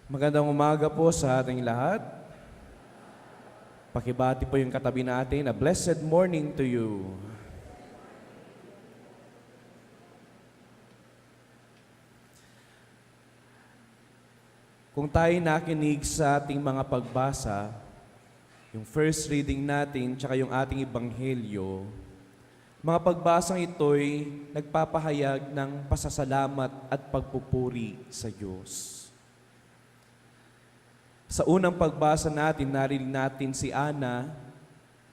Magandang umaga po sa ating lahat. Pakibati po yung katabi natin. A blessed morning to you. Kung tayo nakinig sa ating mga pagbasa, yung first reading natin, tsaka yung ating ebanghelyo, mga pagbasang ito'y nagpapahayag ng pasasalamat at pagpupuri sa Diyos. Sa unang pagbasa natin, narinig natin si Ana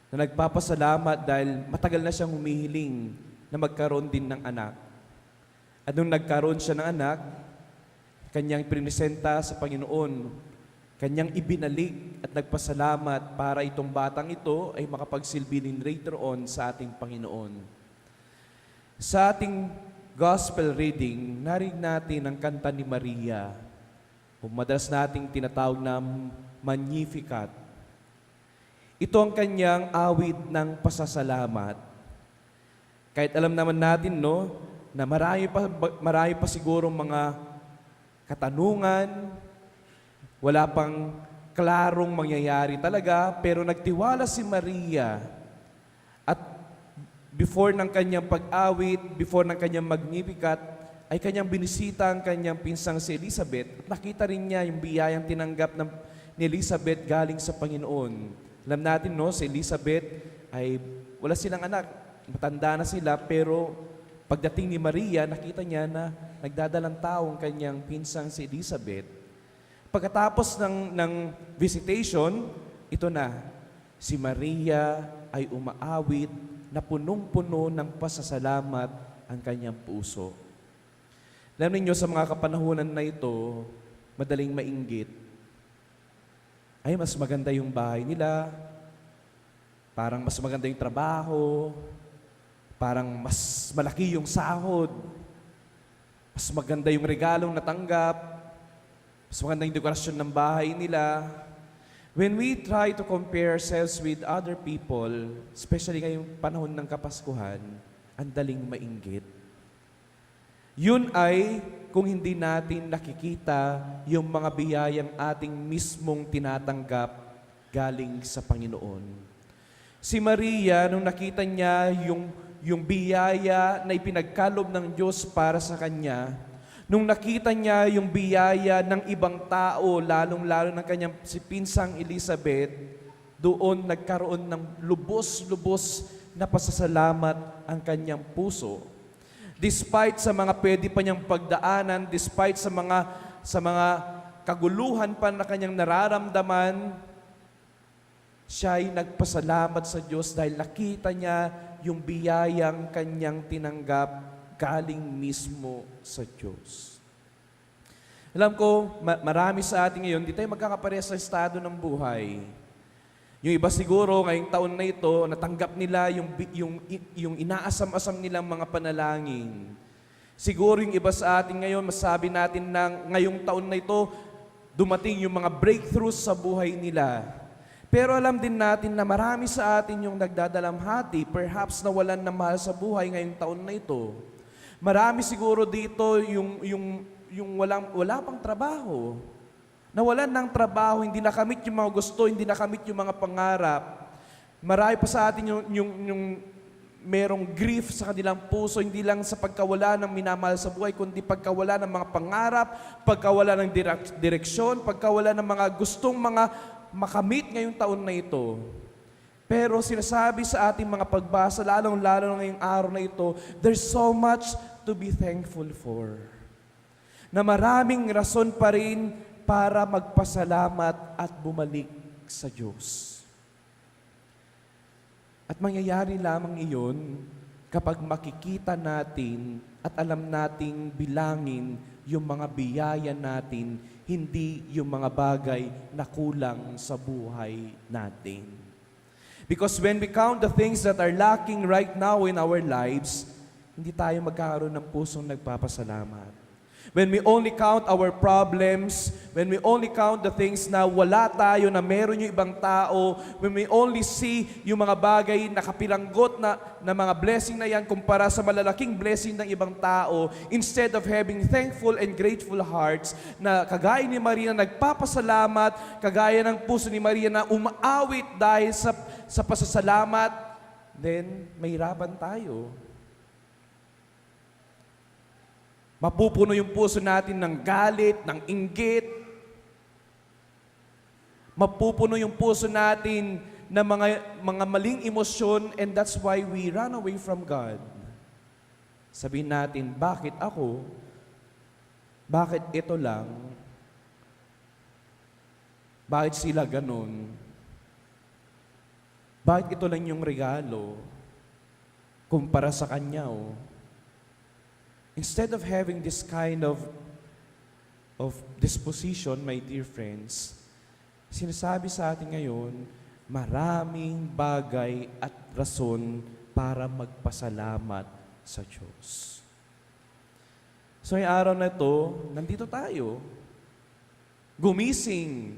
na nagpapasalamat dahil matagal na siyang humihiling na magkaroon din ng anak. At nung nagkaroon siya ng anak, kanyang prinisenta sa Panginoon, kanyang ibinalik at nagpasalamat para itong batang ito ay makapagsilbi din later on sa ating Panginoon. Sa ating gospel reading, narinig natin ang kanta ni Maria, o madalas nating tinatawag na Magnificat. Ito ang kanyang awit ng pasasalamat. Kahit alam naman natin, no, na marami pa siguro mga katanungan, wala pang klarong mangyayari talaga, pero nagtiwala si Maria at before ng kanyang pag-awit, before ng kanyang Magnificat, ay kanyang binisita ang kanyang pinsang si Elizabeth at nakita rin niya yung biyayang tinanggap ni Elizabeth galing sa Panginoon. Alam natin, no, si Elizabeth ay wala silang anak, matanda na sila, pero pagdating ni Maria, nakita niya na nagdadalang tao ang kanyang pinsang si Elizabeth. Pagkatapos ng visitation, ito na, si Maria ay umaawit na punong-puno ng pasasalamat ang kanyang puso. Alam ninyo, sa mga kapanahunan na ito, madaling mainggit. Ay, mas maganda yung bahay nila, parang mas maganda yung trabaho, parang mas malaki yung sahod, mas maganda yung regalong natanggap, mas maganda yung dekorasyon ng bahay nila. When we try to compare ourselves with other people, especially ngayong panahon ng Kapaskuhan, ang daling mainggit. Yun ay kung hindi natin nakikita yung mga biyayang ating mismong tinatanggap galing sa Panginoon. Si Maria, nung nakita niya yung biyaya na ipinagkalob ng Diyos para sa kanya, nung nakita niya yung biyaya ng ibang tao, lalong-lalo ng kanyang si Pinsang Elizabeth, doon nagkaroon ng lubos-lubos na pasasalamat ang kanyang puso. Despite sa mga pwede pa niyang pagdaanan, despite sa mga kaguluhan pa na kanyang nararamdaman, siya ay nagpasalamat sa Diyos dahil nakita niya yung biyayang kanyang tinanggap galing mismo sa Diyos. Alam ko, marami sa atin ngayon, di tayo magkakaparehas sa estado ng buhay. Yung iba siguro, ngayong taon na ito, natanggap nila yung inaasam-asam nilang mga panalangin. Siguro yung iba sa atin ngayon, masabi natin na ngayong taon na ito, dumating yung mga breakthroughs sa buhay nila. Pero alam din natin na marami sa atin yung nagdadalamhati, perhaps nawalan ng mahal sa buhay ngayong taon na ito. Marami siguro dito yung wala pang trabaho. Nawalan ng trabaho, hindi nakamit yung mga gusto, hindi nakamit yung mga pangarap. Marami pa sa atin yung merong grief sa kanilang puso, hindi lang sa pagkawala ng minamahal sa buhay, kundi pagkawala ng mga pangarap, pagkawala ng direksyon, pagkawala ng mga gustong mga makamit ngayong taon na ito. Pero sinasabi sa ating mga pagbasa, lalong-lalo ngayong araw na ito, there's so much to be thankful for. Na maraming rason pa rin para magpasalamat at bumalik sa Diyos. At mangyayari lamang iyon kapag makikita natin at alam nating bilangin yung mga biyaya natin, hindi yung mga bagay na kulang sa buhay natin. Because when we count the things that are lacking right now in our lives, hindi tayo magkakaroon ng pusong nagpapasalamat. When we only count our problems, when we only count the things na wala tayo, na meron yung ibang tao, when we only see yung mga bagay na kapiranggot na mga blessing na yan kumpara sa malalaking blessing ng ibang tao, instead of having thankful and grateful hearts na kagaya ni Maria nagpapasalamat, kagaya ng puso ni Maria na umaawit dahil sa pasasalamat, then mahirapan tayo. Mapupuno yung puso natin ng galit, ng inggit. Mapupuno yung puso natin ng mga maling emosyon, and that's why we run away from God. Sabihin natin, bakit ako? Bakit ito lang? Bakit sila ganun? Bakit ito lang yung regalo kumpara sa kanya, oh? Instead of having this kind of disposition, my dear friends, sinasabi sa atin ngayon, maraming bagay at rason para magpasalamat sa Diyos. So, yung araw na ito, nandito tayo, gumising,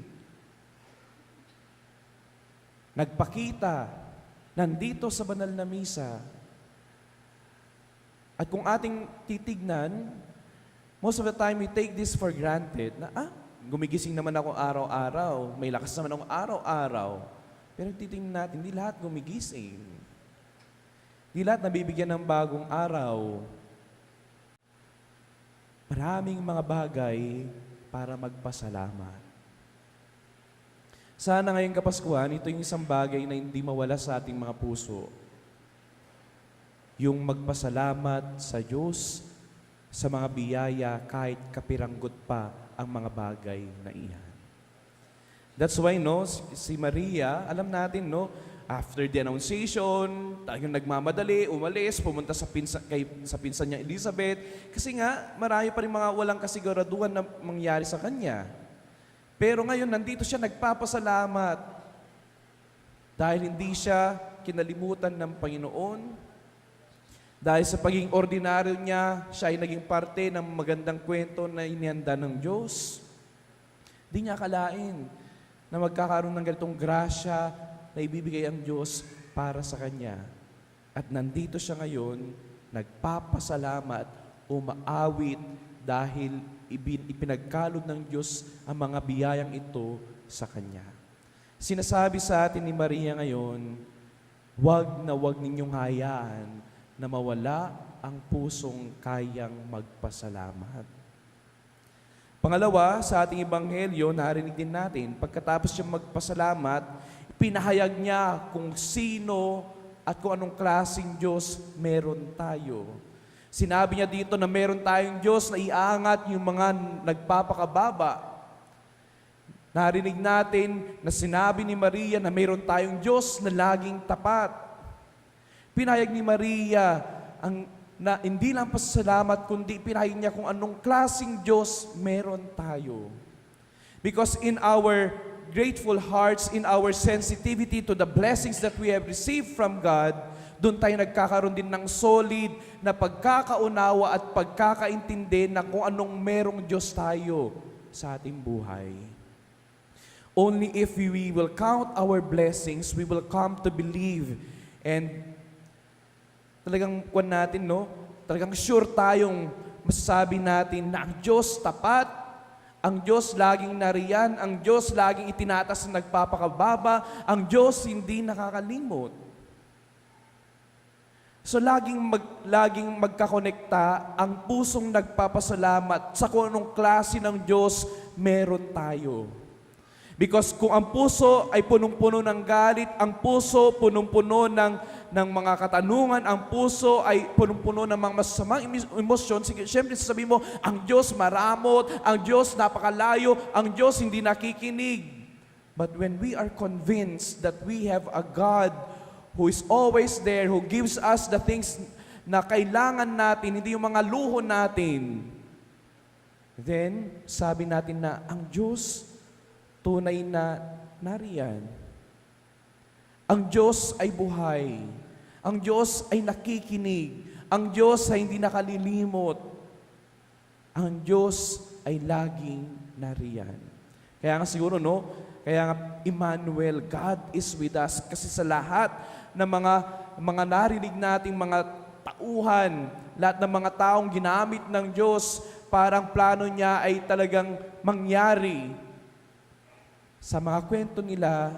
nagpakita, nandito sa banal na misa. At kung ating titignan, most of the time we take this for granted na, gumigising naman ako araw-araw, may lakas naman ako araw-araw. Pero titignan natin, hindi lahat gumigising. Hindi lahat nabibigyan ng bagong araw. Maraming mga bagay para magpasalamat. Sana ngayong Kapaskuhan, ito yung isang bagay na hindi mawala sa ating mga puso. Yung magpasalamat sa Diyos sa mga biyaya kahit kapiranggot pa ang mga bagay na iyan. That's why, si Maria, alam natin, after the Annunciation, talagang nagmamadali, umalis, pumunta sa pinsan niya Elizabeth, kasi nga, marami pa rin mga walang kasiguraduhan na mangyari sa kanya. Pero ngayon, nandito siya nagpapasalamat dahil hindi siya kinalimutan ng Panginoon. Dahil sa pagiging ordinaryo niya, siya ay naging parte ng magandang kwento na inihanda ng Diyos. Di niya akalain na magkakaroon ng ganitong grasya na ibibigay ang Diyos para sa kanya. At nandito siya ngayon, nagpapasalamat, umaawit dahil ipinagkaloob ng Diyos ang mga biyayang ito sa kanya. Sinasabi sa atin ni Maria ngayon, wag na wag ninyong hayaan na mawala ang pusong kayang magpasalamat. Pangalawa, sa ating ebanghelyo, narinig din natin, pagkatapos siyang magpasalamat, pinahayag niya kung sino at kung anong klaseng Diyos meron tayo. Sinabi niya dito na meron tayong Diyos na iaangat yung mga nagpapakababa. Narinig natin na sinabi ni Maria na meron tayong Diyos na laging tapat. Pinahayag ni Maria na hindi lang pasasalamat, kundi pinahayag niya kung anong klaseng Diyos meron tayo. Because in our grateful hearts, in our sensitivity to the blessings that we have received from God, doon tayo nagkakaroon din ng solid na pagkakaunawa at pagkakaintindi na kung anong merong Diyos tayo sa ating buhay. Only if we will count our blessings, we will come to believe. And talagang natin, talagang sure tayong masasabi natin na ang Diyos tapat, ang Diyos laging nariyan, ang Diyos laging itinatas na nagpapakababa, ang Diyos hindi nakakalimot. So laging magkakonekta ang pusong nagpapasalamat sa kung anong klase ng Diyos meron tayo. Because kung ang puso ay punong-puno ng galit, ang puso punong-puno ng mga katanungan, ang puso ay punong-puno ng mga masasamang emosyon, siyempre sasabihin mo, ang Diyos maramot, ang Diyos napakalayo, ang Diyos hindi nakikinig. But when we are convinced that we have a God who is always there, who gives us the things na kailangan natin, hindi yung mga luho natin, then sabi natin na ang Diyos tunay na nariyan. Ang Diyos ay buhay. Ang Diyos ay nakikinig. Ang Diyos ay hindi nakalilimot. ang Diyos ay laging nariyan. Kaya nga siguro, no? Kaya nga, Emmanuel, God is with us. Kasi sa lahat ng mga narinig nating mga tauhan, lahat ng mga taong ginamit ng Diyos, parang plano niya ay talagang mangyari. Sa mga kwento nila,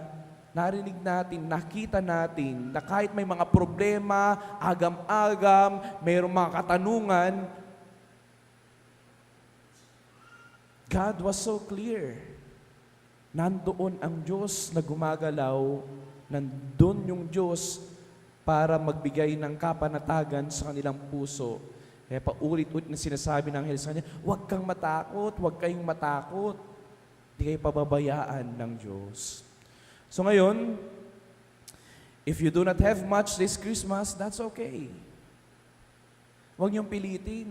narinig natin, nakita natin na kahit may mga problema, agam-agam, mayroong mga katanungan, God was so clear. Nandoon ang Diyos na gumagalaw, nandoon yung Diyos para magbigay ng kapanatagan sa kanilang puso. Kaya paulit-ulit na sinasabi ng anghel sa kanya, huwag kang matakot, huwag kayong matakot. Hindi kayo pababayaan ng Diyos. So ngayon, if you do not have much this Christmas, that's okay. Huwag niyong pilitin.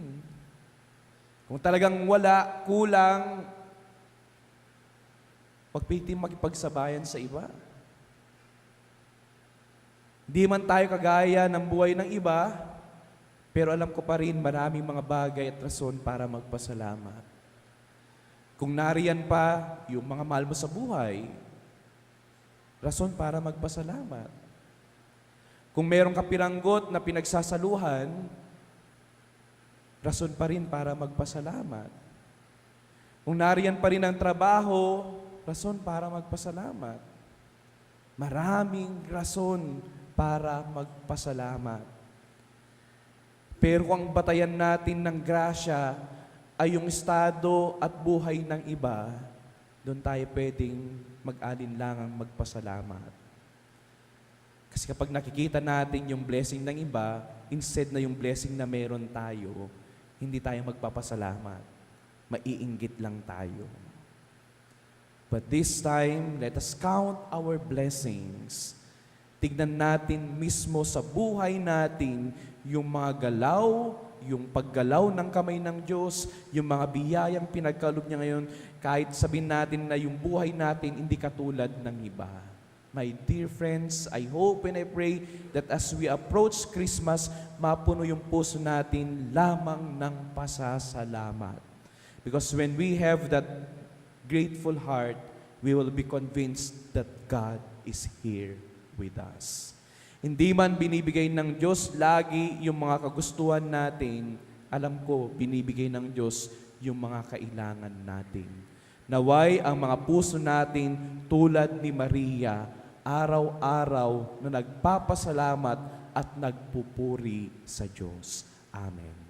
Kung talagang wala, kulang, huwag pilitin makipagsabayan sa iba. Hindi man tayo kagaya ng buhay ng iba, pero alam ko pa rin maraming mga bagay at rason para magpasalamat. Kung nariyan pa yung mga mahal mo sa buhay, rason para magpasalamat. Kung meron ka piranggot na pinagsasaluhan, rason pa rin para magpasalamat. Kung nariyan pa rin ang trabaho, rason para magpasalamat. Maraming rason para magpasalamat. Pero kung ang batayan natin ng grasya ay yung estado at buhay ng iba, doon tayo pwedeng mag-alinlangang magpasalamat. Kasi kapag nakikita natin yung blessing ng iba, instead na yung blessing na meron tayo, hindi tayo magpapasalamat. Maiinggit lang tayo. But this time, let us count our blessings. Tignan natin mismo sa buhay natin yung mga galaw, yung paggalaw ng kamay ng Diyos, yung mga biyayang pinagkaloob niya ngayon, kahit sabihin natin na yung buhay natin hindi katulad ng iba. My dear friends, I hope and I pray that as we approach Christmas, mapuno yung puso natin lamang ng pasasalamat. Because when we have that grateful heart, we will be convinced that God is here with us. Hindi man binibigay ng Diyos lagi yung mga kagustuhan natin, alam ko, binibigay ng Diyos yung mga kailangan natin. Naway ang mga puso natin tulad ni Maria, araw-araw na nagpapasalamat at nagpupuri sa Diyos. Amen.